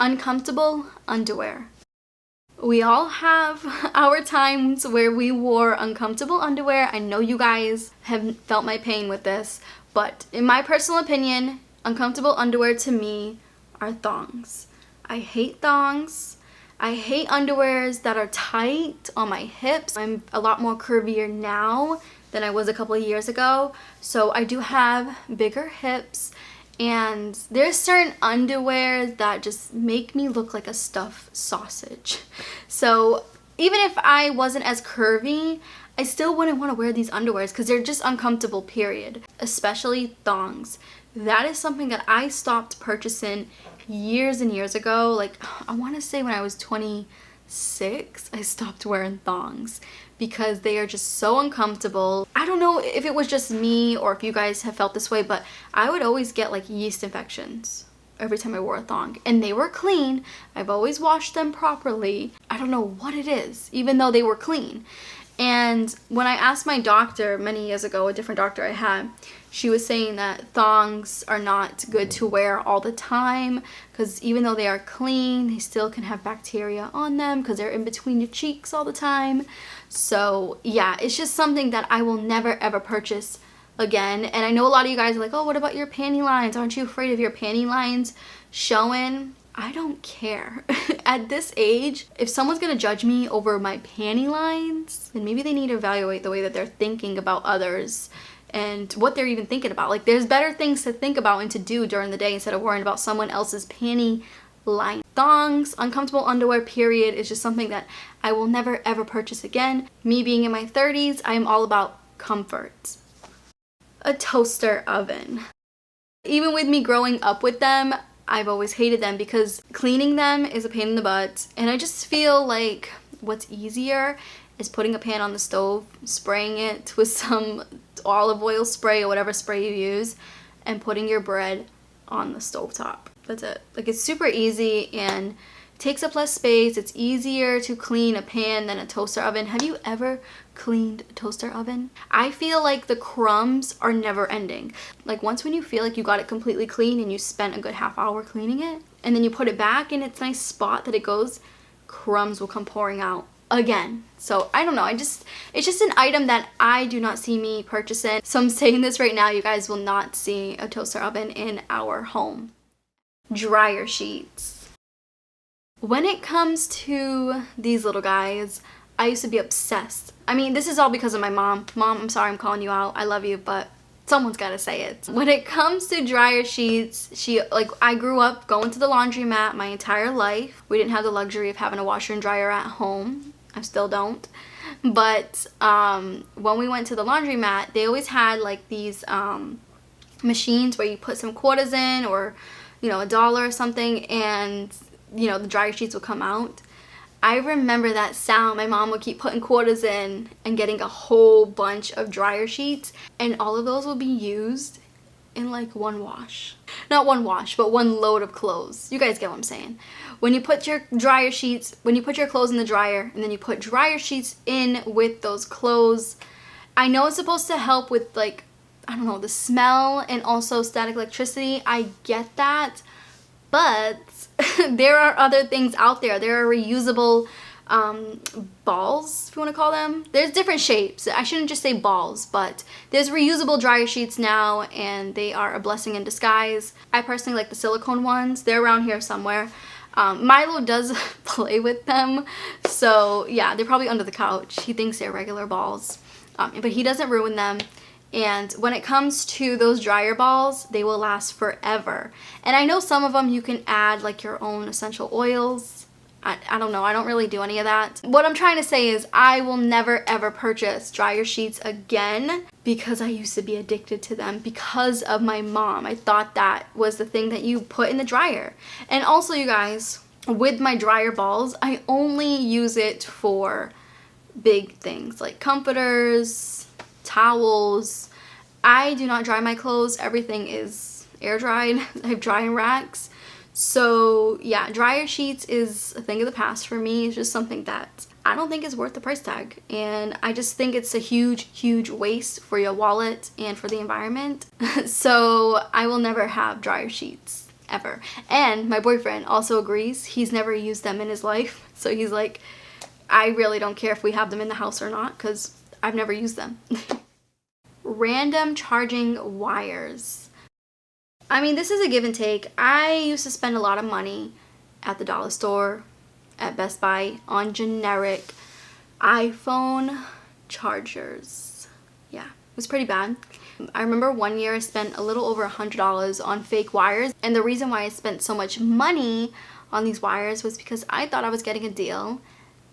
Uncomfortable underwear. We all have our times where we wore uncomfortable underwear. I know you guys have felt my pain with this, but in my personal opinion, uncomfortable underwear to me are thongs. I hate thongs. I hate underwears that are tight on my hips. I'm a lot more curvier now than I was a couple of years ago, so I do have bigger hips. And there's certain underwear that just make me look like a stuffed sausage. So even if I wasn't as curvy, I still wouldn't want to wear these underwears because they're just uncomfortable, period. Especially thongs. That is something that I stopped purchasing years and years ago. Like, I want to say when I was 26, I stopped wearing thongs because they are just so uncomfortable. I don't know if it was just me or if you guys have felt this way, but I would always get like yeast infections every time I wore a thong. And they were clean. I've always washed them properly. I don't know what it is, even though they were clean. And when I asked my doctor many years ago, a different doctor I had, she was saying that thongs are not good to wear all the time because even though they are clean, they still can have bacteria on them because they're in between your cheeks all the time. So yeah, it's just something that I will never ever purchase again. And I know a lot of you guys are like, oh, what about your panty lines? Aren't you afraid of your panty lines showing? I don't care. At this age, if someone's gonna judge me over my panty lines, then maybe they need to evaluate the way that they're thinking about others and what they're even thinking about. Like, there's better things to think about and to do during the day instead of worrying about someone else's panty line. Thongs, uncomfortable underwear, period, is just something that I will never ever purchase again. Me being in my 30s, I am all about comfort. A toaster oven. Even with me growing up with them, I've always hated them because cleaning them is a pain in the butt, and I just feel like what's easier is putting a pan on the stove, spraying it with some olive oil spray or whatever spray you use, and putting your bread on the stovetop. That's it. Like, it's super easy and takes up less space. It's easier to clean a pan than a toaster oven. Have you ever cleaned a toaster oven? I feel like the crumbs are never ending. Like, once when you feel like you got it completely clean and you spent a good half hour cleaning it, and then you put it back in its nice spot that it goes, crumbs will come pouring out again. So I don't know, it's just an item that I do not see me purchasing. So I'm saying this right now, you guys will not see a toaster oven in our home. Dryer sheets. When it comes to these little guys, I used to be obsessed. I mean, this is all because of my mom. Mom, I'm sorry I'm calling you out. I love you, but someone's gotta say it. When it comes to dryer sheets, I grew up going to the laundromat my entire life. We didn't have the luxury of having a washer and dryer at home. I still don't. But when we went to the laundromat, they always had like these machines where you put some quarters in, or $1 or something, and the dryer sheets would come out. I remember that sound. My mom would keep putting quarters in and getting a whole bunch of dryer sheets, and all of those would be used in like one wash. Not one wash, but one load of clothes. You guys get what I'm saying. When you put your clothes in the dryer and then you put dryer sheets in with those clothes, I know it's supposed to help with, like, I don't know, the smell and also static electricity. I get that. But there are other things out there. There are reusable balls, if you want to call them. There's different shapes. I shouldn't just say balls, but there's reusable dryer sheets now, and they are a blessing in disguise. I personally like the silicone ones. They're around here somewhere. Milo does play with them, so yeah, they're probably under the couch. He thinks they're regular balls, but he doesn't ruin them. And when it comes to those dryer balls, they will last forever. And I know some of them you can add like your own essential oils. I don't know. I don't really do any of that. What I'm trying to say is I will never ever purchase dryer sheets again because I used to be addicted to them because of my mom. I thought that was the thing that you put in the dryer. And also, you guys, with my dryer balls, I only use it for big things like comforters, towels. I do not dry my clothes. Everything is air dried. I have drying racks. So yeah, dryer sheets is a thing of the past for me. It's just something that I don't think is worth the price tag. And I just think it's a huge waste for your wallet and for the environment. So I will never have dryer sheets ever. And my boyfriend also agrees. He's never used them in his life. So he's like, I really don't care if we have them in the house or not because I've never used them. Random charging wires. I mean, this is a give and take. I used to spend a lot of money at the dollar store, at Best Buy, on generic iPhone chargers. Yeah, it was pretty bad. I remember one year I spent a little over $100 on fake wires, and the reason why I spent so much money on these wires was because I thought I was getting a deal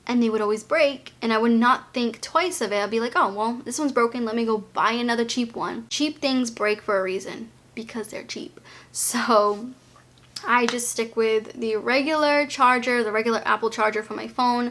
and they would always break, and I would not think twice of it. I'd be like, oh, well, this one's broken, let me go buy another cheap one. Cheap things break for a reason, because they're cheap. So I just stick with the regular charger, the regular Apple charger for my phone.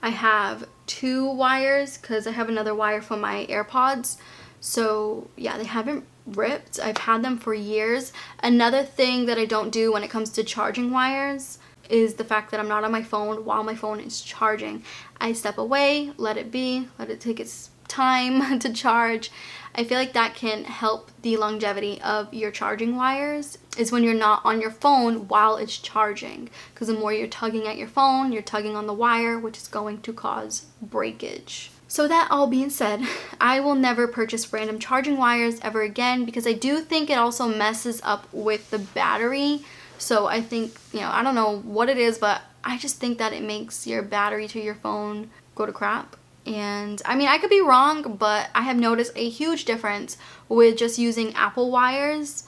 I have 2 wires because I have another wire for my AirPods. So yeah, they haven't ripped. I've had them for years. Another thing that I don't do when it comes to charging wires is the fact that I'm not on my phone while my phone is charging. I step away, let it be, let it take its time to charge. I feel like that can help the longevity of your charging wires, is when you're not on your phone while it's charging, because the more you're tugging at your phone, you're tugging on the wire, which is going to cause breakage. So that all being said, I will never purchase random charging wires ever again, because I do think it also messes up with the battery. So I think, you know, I don't know what it is, but I just think that it makes your battery to your phone go to crap. And I mean, I could be wrong, but I have noticed a huge difference with just using Apple wires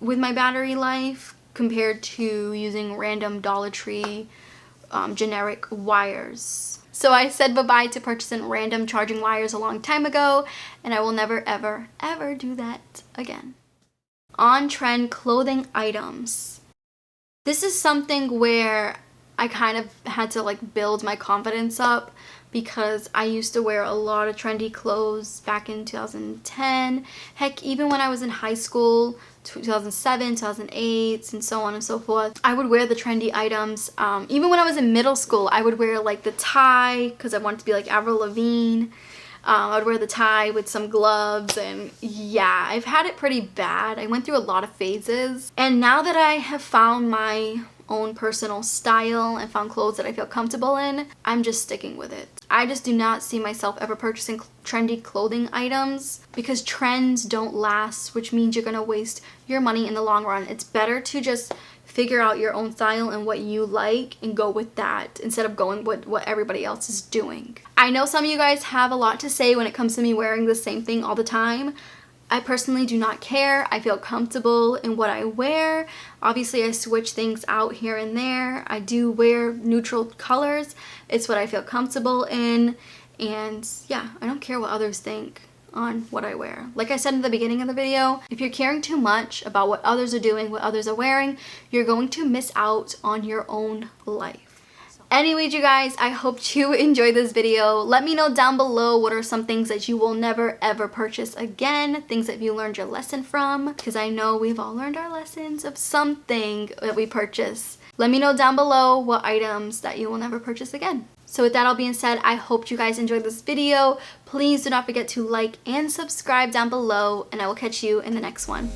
with my battery life compared to using random Dollar Tree generic wires. So I said bye-bye to purchasing random charging wires a long time ago, and I will never, ever, ever do that again. On-trend clothing items. This is something where I kind of had to like build my confidence up, because I used to wear a lot of trendy clothes back in 2010. Heck, even when I was in high school, 2007, 2008, and so on and so forth, I would wear the trendy items. Even when I was in middle school, I would wear like the tie because I wanted to be like Avril Lavigne. I would wear the tie with some gloves, and yeah, I've had it pretty bad. I went through a lot of phases, and now that I have found my own personal style and found clothes that I feel comfortable in, I'm just sticking with it. I just do not see myself ever purchasing trendy clothing items, because trends don't last, which means you're gonna waste your money in the long run. It's better to just figure out your own style and what you like and go with that, instead of going with what everybody else is doing. I know some of you guys have a lot to say when it comes to me wearing the same thing all the time. I personally do not care. I feel comfortable in what I wear. Obviously, I switch things out here and there. I do wear neutral colors. It's what I feel comfortable in. And yeah, I don't care what others think on what I wear. Like I said in the beginning of the video, if you're caring too much about what others are doing, what others are wearing, you're going to miss out on your own life. Anyways, you guys, I hope you enjoyed this video. Let me know down below what are some things that you will never ever purchase again, things that you learned your lesson from, because I know we've all learned our lessons of something that we purchase. Let me know down below what items that you will never purchase again. So with that all being said, I hope you guys enjoyed this video. Please do not forget to like and subscribe down below, and I will catch you in the next one.